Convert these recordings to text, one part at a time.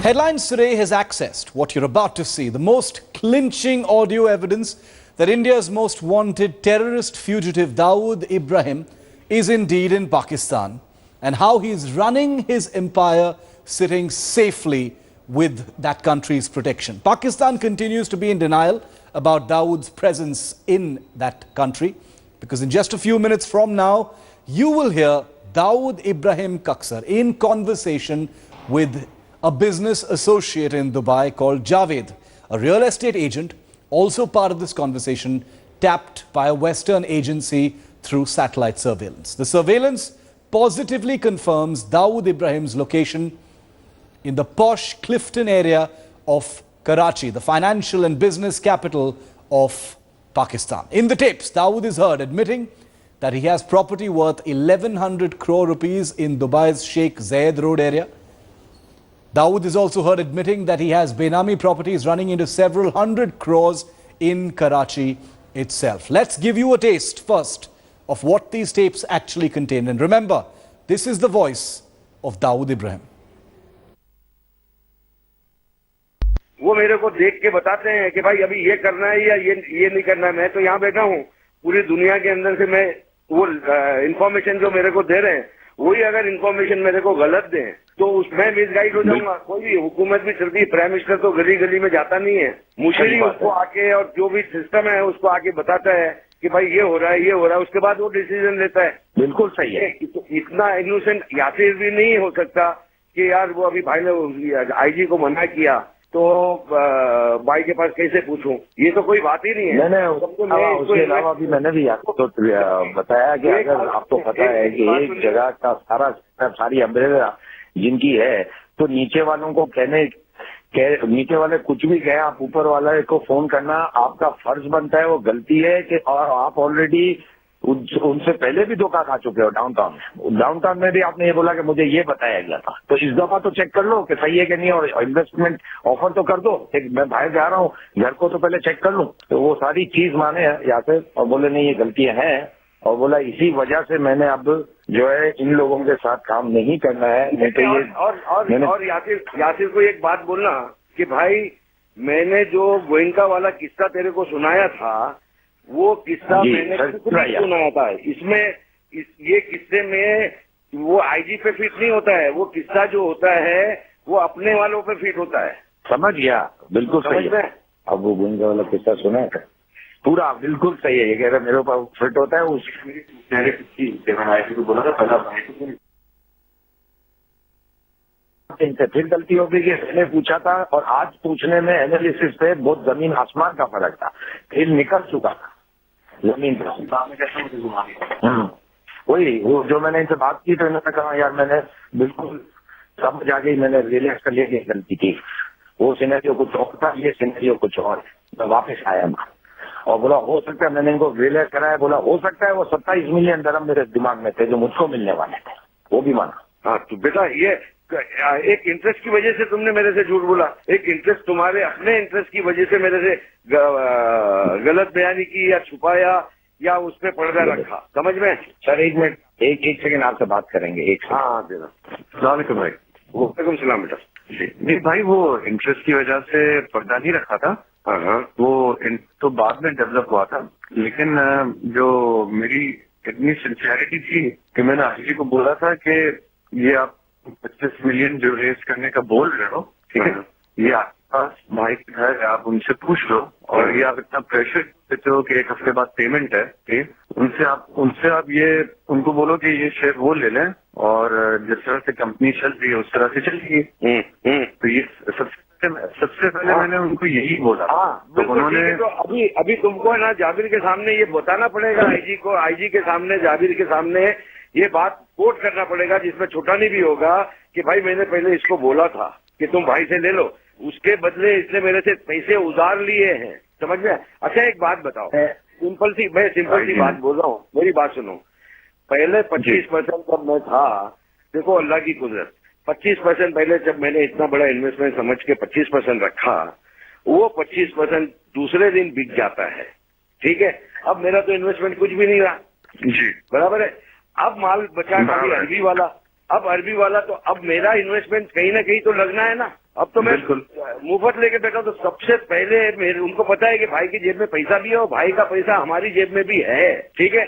Headlines Today has accessed what you're about to see, the most clinching audio evidence that India's most wanted terrorist fugitive Dawood Ibrahim is indeed in Pakistan, and how he's running his empire sitting safely with that country's protection. Pakistan continues to be in denial about Dawood's presence in that country, because in just a few minutes from now, you will hear Dawood Ibrahim Kaksar in conversation with a business associate in Dubai called Javed, a real estate agent, also part of this conversation, tapped by a Western agency through satellite surveillance. The surveillance positively confirms Dawood Ibrahim's location in the posh Clifton area of Karachi, the financial and business capital of Pakistan. In the tapes, Dawood is heard admitting that he has property worth 1100 crore rupees in Dubai's Sheikh Zayed Road area. Dawood is also heard admitting that he has Benami properties running into several hundred crores in Karachi itself. Let's give you a taste first of what these tapes actually contain. And remember, this is the voice of Dawood Ibrahim. वो मेरे को देख के बताते हैं कि भाई अभी ये करना है या ये नहीं करना है। मैं तो यहाँ बैठा हूँ, पूरी दुनिया के अंदर से मैं वो इंफॉर्मेशन जो मेरे को दे रहे हैं, वही अगर इंफॉर्मेशन मेरे को गलत दें तो उसमें मिसगाइड हो जाऊंगा। कोई भी हुकूमत भी चलती है, प्राइम मिनिस्टर तो गली गली में जाता नहीं है, मुशीरी उसको आके और जो भी सिस्टम है उसको आके बताता है कि भाई ये हो रहा है, ये हो रहा है, उसके बाद वो डिसीजन लेता है। बिल्कुल सही है। इतना इनोसेंट यासिर भी नहीं हो सकता कि यार वो अभी भाई ने आईजी को मना किया तो भाई के पास कैसे पूछूं, ये तो कोई बात ही नहीं है। मैंने उसके अलावा भी मैंने भी आपको तो बताया कि अगर आपको पता है कि एक जगह का सारी अम्ब्रेला जिनकी है, तो नीचे वालों को नीचे वाले कुछ भी कहे, आप ऊपर वाले को फोन करना आपका फर्ज बनता है। वो गलती है कि और आप ऑलरेडी उनसे पहले भी धोखा खा चुके हो। डाउनटाउन में भी आपने ये बोला कि मुझे ये बताया गया था, तो इस दफा तो चेक कर लो कि सही है कि नहीं, और इन्वेस्टमेंट ऑफर तो कर दो। मैं बाहर जा रहा हूँ, घर को तो पहले चेक कर लूं। तो वो सारी चीज माने या फिर और बोले नहीं ये गलतियां हैं, और बोला इसी वजह से मैंने अब जो है इन लोगों के साथ काम नहीं करना है। नहीं तो ये और यासिर को एक बात बोलना कि भाई मैंने जो गोइंका वाला किस्सा तेरे को सुनाया था, वो किस्सा मैंने सुनाया था। इसमें ये किस्से में वो आईजी पे फिट नहीं होता है, वो किस्सा जो होता है वो अपने वालों पे फिट होता है। समझ गया? बिल्कुल सही है। अब वो गोइंका वाला किस्सा सुना है पूरा, बिल्कुल सही है। ये कह रहे मेरे ऊपर फिट होता है, बोला था पहला इनसे फिर गलती हो गई कि मैंने पूछा था और आज पूछने में एनालिसिस पे बहुत जमीन आसमान का फर्क था। फिर निकल चुका था जमीन पर। वही वो जो मैंने इनसे बात की तो इन्होंने कहा यार मैंने बिल्कुल समझ आ गई, मैंने रियलाइज कर लिया कि गलती की। वो सिनेरियो कुछ और था, ये सिनेरियो कुछ और। मैं वापस आया मैं और बोला हो सकता है, मैंने इनको रियलाइज कराया, बोला हो सकता है वो 27 मिलियन दरम मेरे दिमाग में थे जो मुझको मिलने वाले थे, वो भी माना। हाँ तो बेटा ये एक इंटरेस्ट की वजह से तुमने मेरे से झूठ बोला, एक इंटरेस्ट तुम्हारे अपने इंटरेस्ट की वजह से मेरे से गलत बयानी की या छुपाया या उस पर पर्दा रखा। समझ में? सर एक मिनट, एक सेकंड आपसे बात करेंगे। एक हाँ देना। सलामकुम भाई। वालेकुम सलाम बेटा। नहीं भाई वो इंटरेस्ट की वजह से पर्दा नहीं रखा था। हाँ वो तो बाद में डेवलप हुआ था, लेकिन जो मेरी इतनी सिंसियरिटी थी कि मैंने आईजी को बोला था कि ये आप 25 मिलियन जो रेस करने का बोल रहे हो, ठीक है, ये आपके पास भाई के घर है, आप उनसे पूछ लो। और ये आप इतना प्रेशर देते हो कि एक हफ्ते बाद पेमेंट है, ठीक, उनसे आप ये उनको बोलो कि ये शेयर वो ले लें और जिस तरह से कंपनी चल रही है उस तरह से चलेगी। तो ये सबसे पहले मैंने उनको यही बोला। तो उन्होंने तो अभी तुमको है ना जाबिर के सामने ये बताना पड़ेगा, आईजी को, आईजी के सामने, जाबिर के सामने ये बात कोट करना पड़ेगा जिसमें छोटा नहीं भी होगा कि भाई मैंने पहले इसको बोला था कि तुम भाई से ले लो, उसके बदले इसने मेरे से पैसे उधार लिए हैं। समझ में? अच्छा एक बात बताओ, सिंपल सी बात बोल रहा हूँ, मेरी बात सुनो। पहले 25% जब मैं था, देखो अल्लाह की कुदरत, 25% पहले जब मैंने इतना बड़ा इन्वेस्टमेंट समझ के 25% रखा, वो 25% दूसरे दिन बिक जाता है। ठीक है, अब मेरा तो इन्वेस्टमेंट कुछ भी नहीं रहा। जी बराबर है। अब माल बचा खाली हल्दी वाला, अब अरबी वाला तो अब मेरा इन्वेस्टमेंट कहीं ना कहीं तो लगना है ना। अब तो मैं मुफ्त लेके बैठा, तो सबसे पहले मेरे उनको पता है कि भाई की जेब में पैसा भी है और भाई का पैसा हमारी जेब में भी है। ठीक है,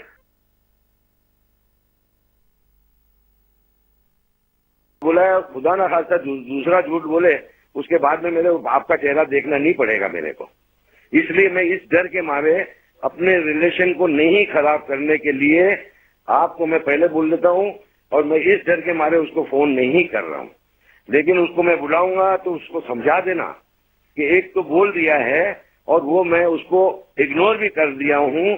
बोला खुदा ना खासा दूसरा झूठ बोले उसके बाद में मेरे बाप का चेहरा देखना नहीं पड़ेगा मेरे को। इसलिए मैं इस डर के मारे अपने रिलेशन को नहीं खराब करने के लिए आपको मैं पहले बोल देता हूं, और मैं इस डर के मारे उसको फोन नहीं कर रहा हूं। लेकिन उसको मैं बुलाऊंगा तो उसको समझा देना कि एक तो बोल दिया है और वो मैं उसको इग्नोर भी कर दिया हूं,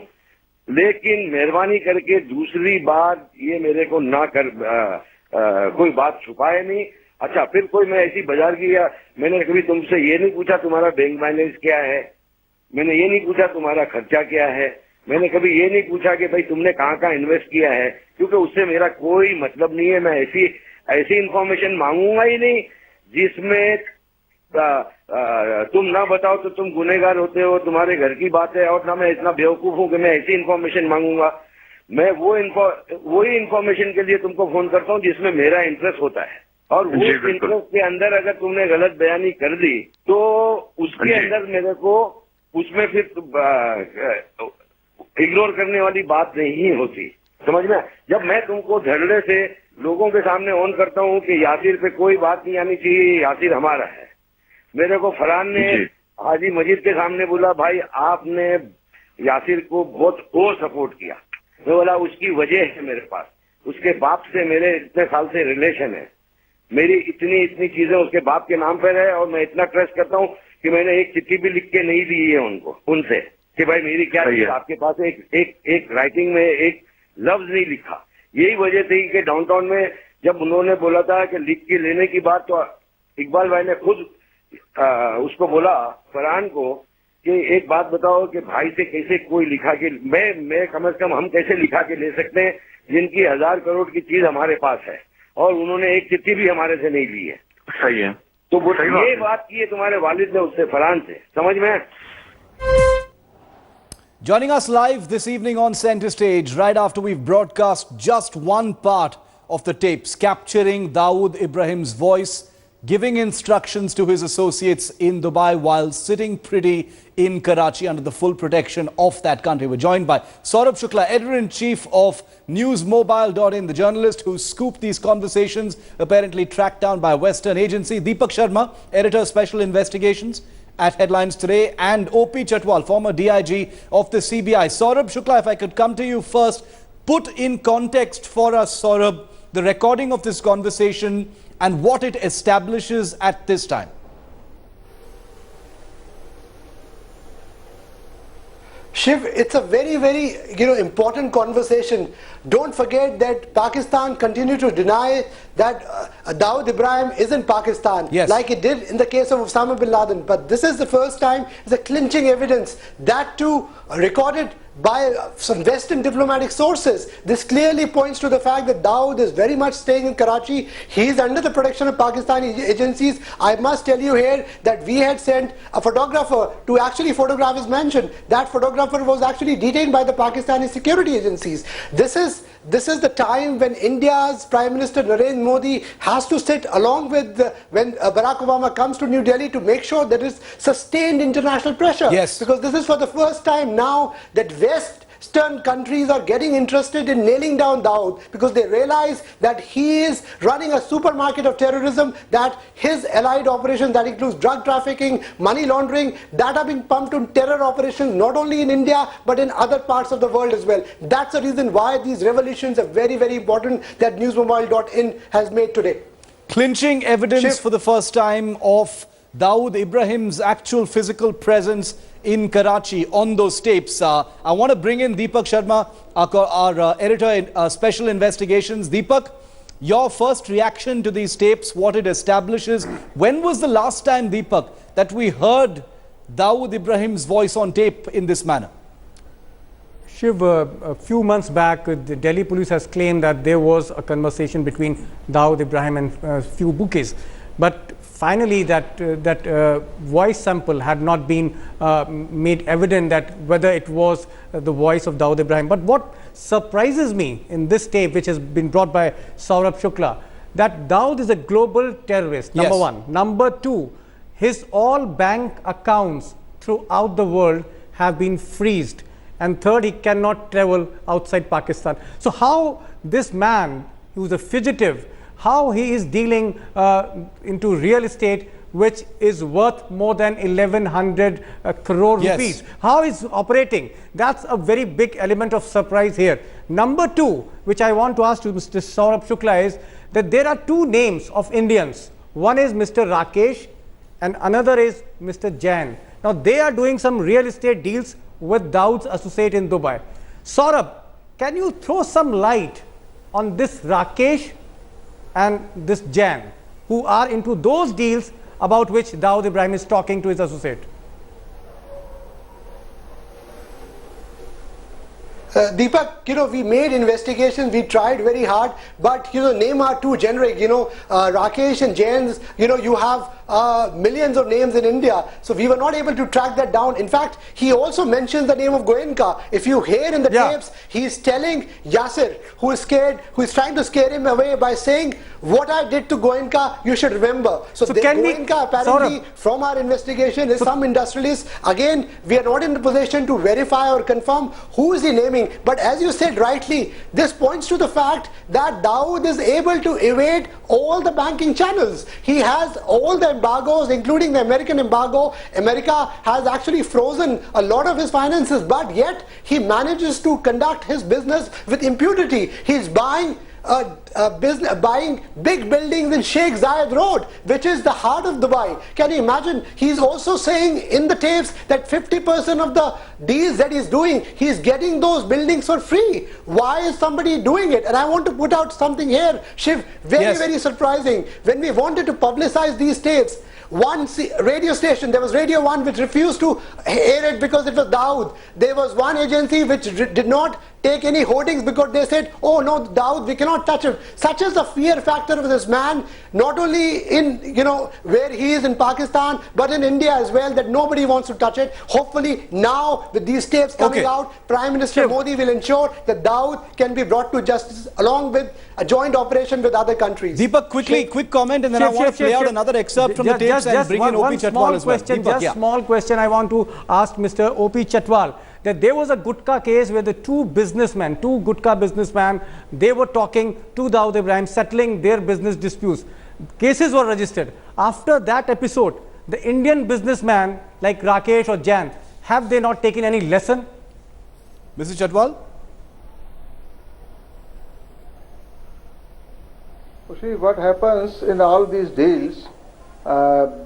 लेकिन मेहरबानी करके दूसरी बात ये मेरे को ना कर कोई बात छुपाए नहीं। अच्छा, फिर कोई मैं ऐसी बाजार की या मैंने कभी तुमसे ये नहीं पूछा तुम्हारा बैंक बैलेंस क्या है, मैंने ये नहीं पूछा तुम्हारा खर्चा क्या है, मैंने कभी ये नहीं पूछा कि भाई तुमने कहाँ कहाँ इन्वेस्ट किया है, क्योंकि उससे मेरा कोई मतलब नहीं है। मैं ऐसी इंफॉर्मेशन मांगूंगा ही नहीं जिसमें तुम ना बताओ तो तुम गुनहगार होते हो, तुम्हारे घर की बात है। और ना मैं इतना बेवकूफ हूं कि मैं ऐसी इंफॉर्मेशन मांगूंगा। मैं वही इंफॉर्मेशन के लिए तुमको फोन करता हूं जिसमें मेरा इंटरेस्ट होता है, और वो इंटरेस्ट के अंदर अगर तुमने गलत बयानी कर दी तो उसके अंदर मेरे को उसमें फिर इग्नोर करने वाली बात नहीं होती, समझ में। जब मैं तुमको धड़ल्ले से लोगों के सामने ऑन करता हूं कि यासिर पे कोई बात नहीं आनी चाहिए, यासिर हमारा है। मेरे को फरहान ने हाजी मजीद के सामने बोला भाई आपने यासिर को बहुत सपोर्ट किया। मैं बोला उसकी वजह है मेरे पास, उसके बाप से मेरे इतने साल से रिलेशन है, मेरी इतनी चीजें उसके बाप के नाम पर है, और मैं इतना ट्रस्ट करता हूँ कि मैंने एक चिट्ठी भी लिख के नहीं दी है उनसे कि भाई मेरी क्या चीज आपके पास एक राइटिंग में एक लफ्ज नहीं लिखा। यही वजह थी कि डाउनटाउन में जब उन्होंने बोला था कि लिख के लेने की बात, तो इकबाल भाई ने खुद उसको बोला फरहान को कि एक बात बताओ कि भाई से कैसे कोई लिखा के मैं कम से कम हम कैसे लिखा के ले सकते हैं जिनकी 1000 करोड़ की चीज हमारे पास है, और उन्होंने एक चिट्ठी भी हमारे से नहीं ली है। सही है, तो वो ये बात की है तुम्हारे वालिद ने उससे फरहान से, समझ में। Joining us live this evening on Centre Stage, right after we've broadcast just one part of the tapes capturing Dawood Ibrahim's voice, giving instructions to his associates in Dubai while sitting pretty in Karachi under the full protection of that country. We're joined by Saurabh Shukla, editor-in-chief of newsmobile.in, the journalist who scooped these conversations, apparently tracked down by a Western agency, Deepak Sharma, editor special investigations at Headlines Today, and OP Chatwal, former DIG of the CBI. Saurabh Shukla, if I could come to you first, put in context for us, Saurabh, the recording of this conversation and what it establishes at this time. Shiv, it's a very, very important conversation. Don't forget that Pakistan continued to deny that Dawood Ibrahim is in Pakistan, like it did in the case of Osama bin Laden. But this is the first time the clinching evidence, that too recorded by some Western diplomatic sources. This clearly points to the fact that Dawood is very much staying in Karachi. He is under the protection of Pakistani agencies. I must tell you here that we had sent a photographer to actually photograph his mansion. That photographer was actually detained by the Pakistani security agencies. This is the time when India's Prime Minister Narendra Modi has to sit along with when Barack Obama comes to New Delhi to make sure there is sustained international pressure. Yes. Because this is for the first time now that Western countries are getting interested in nailing down Dawood, because they realize that he is running a supermarket of terrorism, that his allied operations, that includes drug trafficking, money laundering, that are being pumped to terror operations not only in India but in other parts of the world as well. That's the reason why these revelations are very, very important that newsmobile.in has made today. Clinching evidence for the first time of Dawood Ibrahim's actual physical presence in Karachi on those tapes. I want to bring in Deepak Sharma, our editor in special investigations. Deepak, your first reaction to these tapes, what it establishes. When was the last time, Deepak, that we heard Dawood Ibrahim's voice on tape in this manner? Shiv, a few months back, the Delhi police has claimed that there was a conversation between Dawood Ibrahim and a few bookies. But finally, that voice sample had not been made evident that whether it was the voice of Dawood Ibrahim. But what surprises me in this tape, which has been brought by Saurabh Shukla, that Dawood is a global terrorist, number one. Number two, his all bank accounts throughout the world have been freezed. And third, he cannot travel outside Pakistan. So how this man, who's a fugitive, how he is dealing into real estate, which is worth more than 1100 crore rupees. How is operating? That's a very big element of surprise here. Number two, which I want to ask to Mr. Saurabh Shukla, is that there are two names of Indians. One is Mr. Rakesh and another is Mr. Jain. Now they are doing some real estate deals with Dawood's associate in Dubai. Saurabh, can you throw some light on this Rakesh and this Jain, who are into those deals about which Dawood Ibrahim is talking to his associate? Deepak, we made investigations, we tried very hard, but name are too generic. Rakesh and Jain's, you have millions of names in India, so we were not able to track that down. In fact, he also mentions the name of Goenka. If you hear in the tapes, he's telling Yasir, who is scared, who is trying to scare him away by saying, what I did to Goenka, you should remember. So Goenka apparently, from our investigation, is some industrialist. Again, we are not in the position to verify or confirm who is he naming. But as you said rightly, this points to the fact that Dawood is able to evade all the banking channels. He has all the embargoes, including the American embargo. America has actually frozen a lot of his finances, but yet he manages to conduct his business with impunity. He's buying buying big buildings in Sheikh Zayed Road, which is the heart of Dubai. Can you imagine? He's also saying in the tapes that 50% of the deals that he's doing, he's getting those buildings for free. Why is somebody doing it? And I want to put out something here, Shiv, very surprising. When we wanted to publicize these tapes, one radio station, there was Radio 1 which refused to air it because it was Dawood. There was one agency which did not take any hoardings because they said, oh no, Dawood, we cannot touch him. Such is the fear factor of this man, not only in, where he is in Pakistan, but in India as well, that nobody wants to touch it. Hopefully now, with these tapes coming out, Prime Minister Modi will ensure that Dawood can be brought to justice along with a joint operation with other countries. Deepak, quick comment, and then I want to play out another excerpt from the tapes and bring in O.P. Chatwal as well. Deepak, small question I want to ask Mr. O.P. Chatwal. That there was a gutka case where the two gutka businessmen, they were talking to Dawood Ibrahim, settling their business disputes. Cases were registered. After that episode, the Indian businessman like Rakesh or Jain, have they not taken any lesson? Mr. Chatwal? See, what happens in all these deals,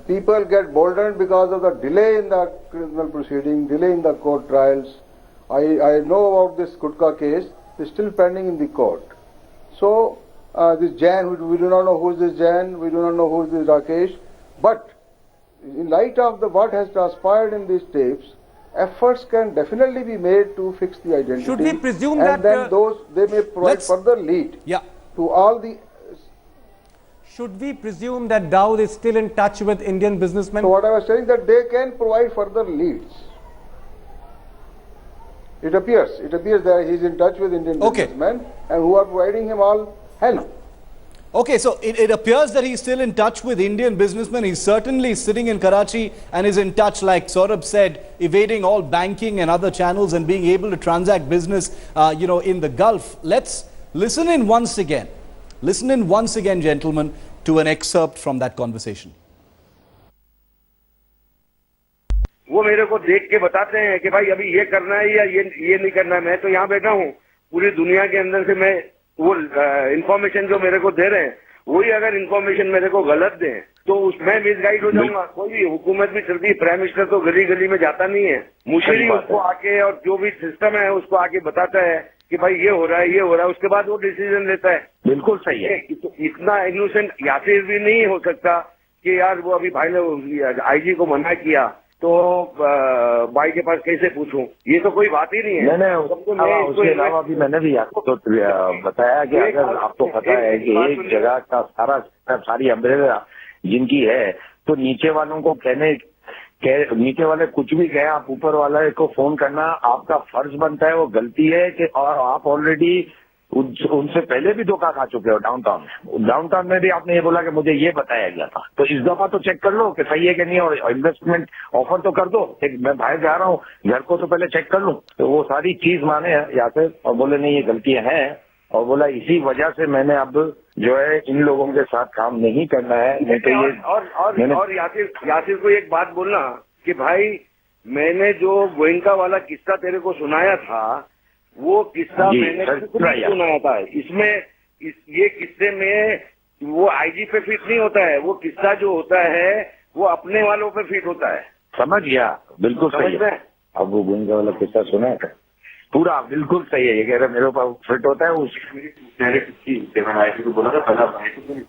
people get boldened because of the delay in the criminal proceeding, delay in the court trials. I know about this Gutka case, it's still pending in the court. So, this Jain, we do not know who is this Jain, we do not know who is this Rakesh, but in light of what has transpired in these tapes, efforts can definitely be made to fix the identity. Should we presume and then they may provide further lead to all the... Should we presume that Dawood is still in touch with Indian businessmen? So what I was saying, that they can provide further leads. It appears that he is in touch with Indian businessmen and who are providing him all help. Okay, so it appears that he's still in touch with Indian businessmen. He's certainly sitting in Karachi and is in touch, like Saurabh said, evading all banking and other channels and being able to transact business, in the Gulf. Let's listen in once again. Listen in once again, gentlemen, to an excerpt from that conversation. वो मेरे को देख के बताते हैं कि भाई अभी ये करना है या ये नहीं करना है. मैं तो यहाँ बैठा हूँ, पूरी दुनिया के अंदर से मैं वो इंफॉर्मेशन जो मेरे को दे रहे हैं, वही अगर इंफॉर्मेशन मेरे को गलत दें तो उसमें मिसगाइड हो जाऊंगा. कोई हुकूमत भी चलती है, प्राइम मिनिस्टर तो गली गली में जाता नहीं है. मुशीरी उसको आके और जो भी सिस्टम है उसको आके बताता है कि भाई ये हो रहा है, उसके बाद वो डिसीजन लेता है. बिल्कुल सही है. तो इतना इनोसेंट यासिर भी नहीं हो सकता कि यार वो अभी भाई ने आईजी को मना किया तो भाई के पास कैसे पूछूं. ये तो कोई बात ही नहीं है. उसके अलावा भी मैंने भी आपको तो बताया कि अगर आपको पता है कि एक जगह का सारी अम्ब्रेला जिनकी है, तो नीचे वालों को नीचे वाले कुछ भी कहे, आप ऊपर वाले को फोन करना आपका फर्ज बनता है. वो गलती है कि और आप ऑलरेडी उनसे पहले भी धोखा खा चुके हो डाउनटाउन में। डाउनटाउन में भी आपने ये बोला कि मुझे ये बताया गया था, तो इस दफा तो चेक कर लो कि सही है कि नहीं, और इन्वेस्टमेंट ऑफर तो कर दो। मैं बाहर जा रहा हूँ, घर को तो पहले चेक कर लूं। तो वो सारी चीज माने यहाँ से और बोले नहीं ये गलतियां हैं, और बोला इसी वजह से मैंने अब जो है इन लोगों के साथ काम नहीं करना है। नहीं तो ये और यासिर को एक बात बोलना कि भाई मैंने जो गोयनका वाला किस्सा तेरे को सुनाया था, वो किस्सा मैंने खुद ही सुनाया था। इसमें ये किस्से में वो आईजी पे फिट नहीं होता है, वो किस्सा जो होता है वो अपने वालों पे फिट होता है। समझ गया, बिल्कुल सही है। अब वो गोयनका वाला किस्सा सुना है पूरा, बिल्कुल सही है। ये कह रहे मेरे ऊपर फिट होता है, उसकी बोला था पहला।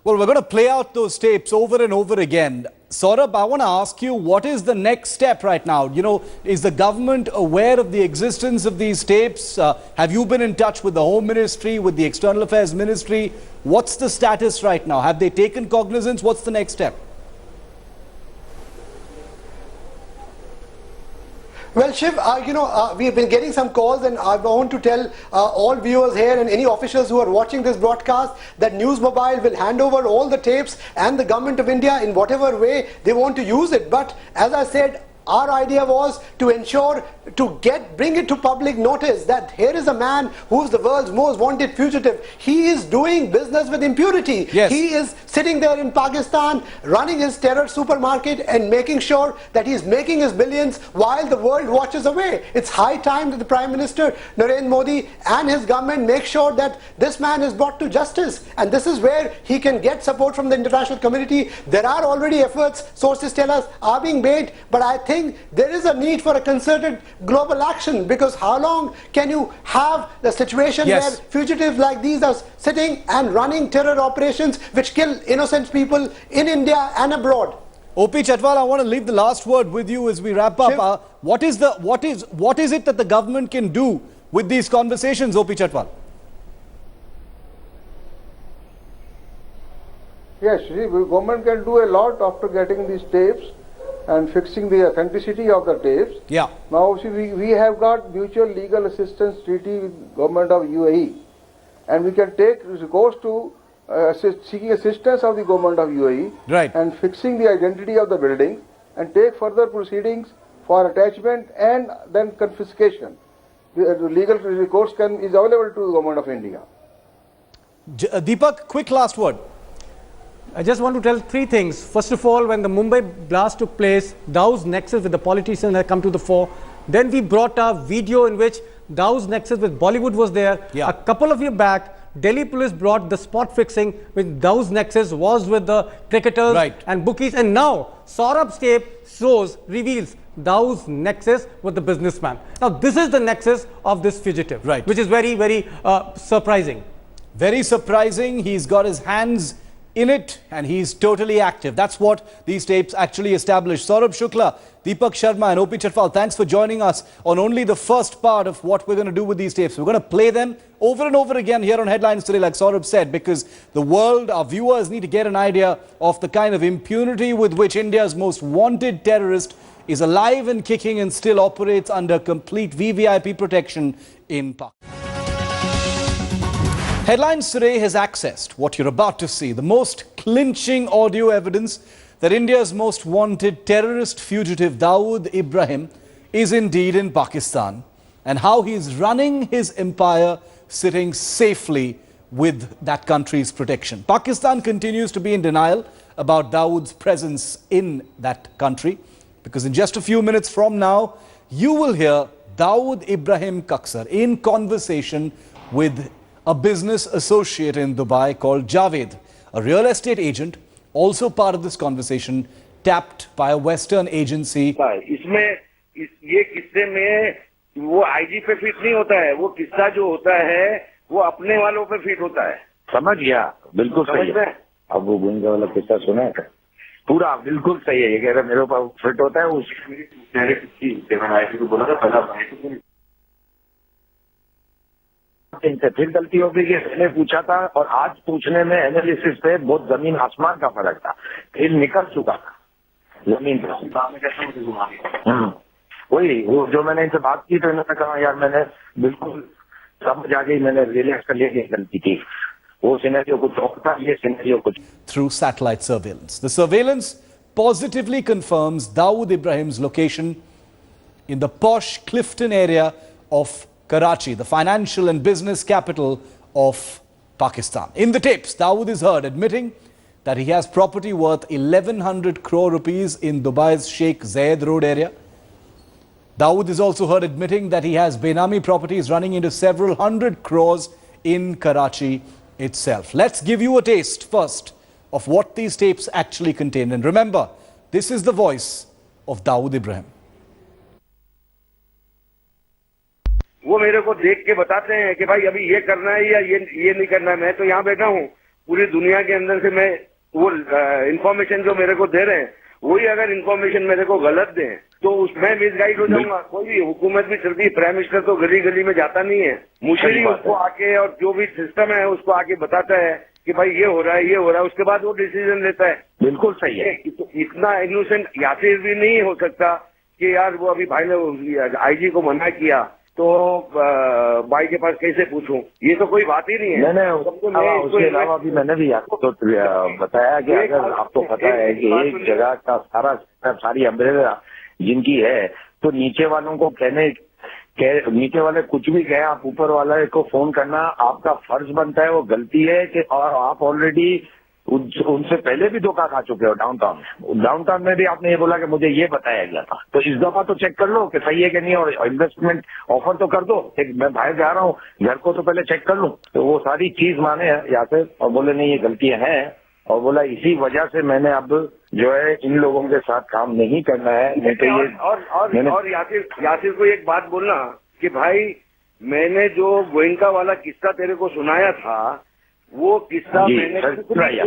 Well, we're going to play out those tapes over and over again. Saurabh, I want to ask you, what is the next step right now? You know, is the government aware of the existence of these tapes? Have you been in touch with the Home Ministry, with the External Affairs Ministry? What's the status right now? Have they taken cognizance? What's the next step? Well, Shiv, we have been getting some calls, and I want to tell all viewers here and any officials who are watching this broadcast that News Mobile will hand over all the tapes and the government of India in whatever way they want to use it. But as I said, our idea was to ensure to bring it to public notice that here is a man who's the world's most wanted fugitive. He is doing business with impunity. Yes. He is sitting there in Pakistan running his terror supermarket and making sure that he's making his billions while the world watches away. It's high time that the Prime Minister Narendra Modi and his government make sure that this man is brought to justice, and this is where he can get support from the international community. There are already efforts, sources tell us, are being made, but I think there is a need for a concerted global action, because how long can you have the situation where fugitives like these are sitting and running terror operations which kill innocent people in India and abroad? OP Chatwal, I want to leave the last word with you as we wrap up. What is it that the government can do with these conversations, OP Chatwal? Yes, the government can do a lot after getting these tapes and fixing the authenticity of the tapes. Yeah. Now, see, we have got mutual legal assistance treaty with government of UAE, and we can take recourse to seeking assistance of the government of UAE, right, and fixing the identity of the building, and take further proceedings for attachment and then confiscation. The legal recourse is available to the government of India. Deepak, quick last word. I just want to tell three things. First of all, when the Mumbai blast took place, Daw's nexus with the politicians had come to the fore. Then we brought a video in which Daw's nexus with Bollywood was there. Yeah. A couple of years back, Delhi police brought the spot fixing with Daw's nexus was with the cricketers and bookies. And now, Saurabh's tape reveals Daw's nexus with the businessman. Now, this is the nexus of this fugitive, which is very, very surprising. Very surprising. He's got his hands in it and he's totally active. That's what these tapes actually establish. Saurabh Shukla, Deepak Sharma and OP Chatwal, thanks for joining us on only the first part of what we're going to do with these tapes. We're going to play them over and over again here on Headlines Today, like Saurabh said, because the world, our viewers need to get an idea of the kind of impunity with which India's most wanted terrorist is alive and kicking and still operates under complete VVIP protection in Pakistan. Headlines Today has accessed what you're about to see, the most clinching audio evidence that India's most wanted terrorist fugitive Dawood Ibrahim is indeed in Pakistan, and how he's running his empire sitting safely with that country's protection. Pakistan continues to be in denial about Dawood's presence in that country, because in just a few minutes from now, you will hear Dawood Ibrahim Kaksar in conversation with a business associate in Dubai called Javed, a real estate agent, also part of this conversation, tapped by a Western agency. इसमें ये किस्से में वो IG पे fit नहीं होता है, वो किस्सा जो होता है वो अपने वालों पे फिट होता है। समझ गया, बिल्कुल सही है। अब वो गोयनका वाला किस्सा सुना है पूरा, बिल्कुल सही है। ये कह रहे मेरे ऊपर फिट होता है, उसकी बोला था पहला इनसे फिर गलती हो गई कि मैंने पूछा था और आज पूछने में एनालिसिस पे बहुत जमीन आसमान का फर्क था। फिर निकल चुका था जमीन पर। वही वो जो मैंने इनसे बात की तो इन्होंने कहा यार मैंने बिल्कुल समझ आ गई, मैंने रियलाइज कर लिया कि गलती थी। वो सिनेरियो कुछ और था, ये सिनेरियो कुछ। Through satellite surveillance. The surveillance positively confirms Dawood Ibrahim's location in the posh Clifton area of Karachi, the financial and business capital of Pakistan. In the tapes, Dawood is heard admitting that he has property worth 1100 crore rupees in Dubai's Sheikh Zayed Road area. Dawood is also heard admitting that he has Benami properties running into several hundred crores in Karachi itself. Let's give you a taste first of what these tapes actually contain. And remember, this is the voice of Dawood Ibrahim. वो मेरे को देख के बताते हैं कि भाई अभी ये करना है या ये नहीं करना है। मैं तो यहाँ बैठा हूँ, पूरी दुनिया के अंदर से मैं वो इंफॉर्मेशन जो मेरे को दे रहे हैं, वही अगर इंफॉर्मेशन मेरे को गलत दें तो उसमें मिसगाइड हो जाऊंगा। कोई भी हुकूमत भी चलती है, प्राइम मिनिस्टर तो गली गली में जाता नहीं है, मुशीरी उसको आके और जो भी सिस्टम है उसको आके बताता है कि भाई ये हो रहा है, ये हो रहा है, उसके बाद वो डिसीजन लेता है। बिल्कुल सही है। तो इतना इनोसेंट यासिर भी नहीं हो सकता कि यार वो अभी भाई ने आईजी को मना किया तो भाई के पास कैसे पूछूं, ये तो कोई बात ही नहीं है। उसके अलावा भी मैंने भी आपको तो बताया कि अगर आपको पता है कि एक जगह का सारी अम्ब्रेला जिनकी है, तो नीचे वालों को नीचे वाले कुछ भी कहे, आप ऊपर वाले को फोन करना आपका फर्ज बनता है। वो गलती है कि और आप ऑलरेडी उनसे पहले भी धोखा खा चुके हो। डाउनटाउन में भी आपने ये बोला कि मुझे ये बताया गया था, तो इस दफा तो चेक कर लो कि सही है कि नहीं, और इन्वेस्टमेंट ऑफर तो कर दो। मैं बाहर जा रहा हूँ, घर को तो पहले चेक कर लूं। तो वो सारी चीज माने यहाँ से और बोले नहीं ये गलतियां हैं, और बोला इसी वजह से मैंने अब जो है इन लोगों के साथ काम नहीं करना है। नहीं तो ये और यासिर को एक बात बोलना कि भाई मैंने जो गोयनका वाला किस्सा तेरे को सुनाया था, वो किस्सा मैंने सुनाया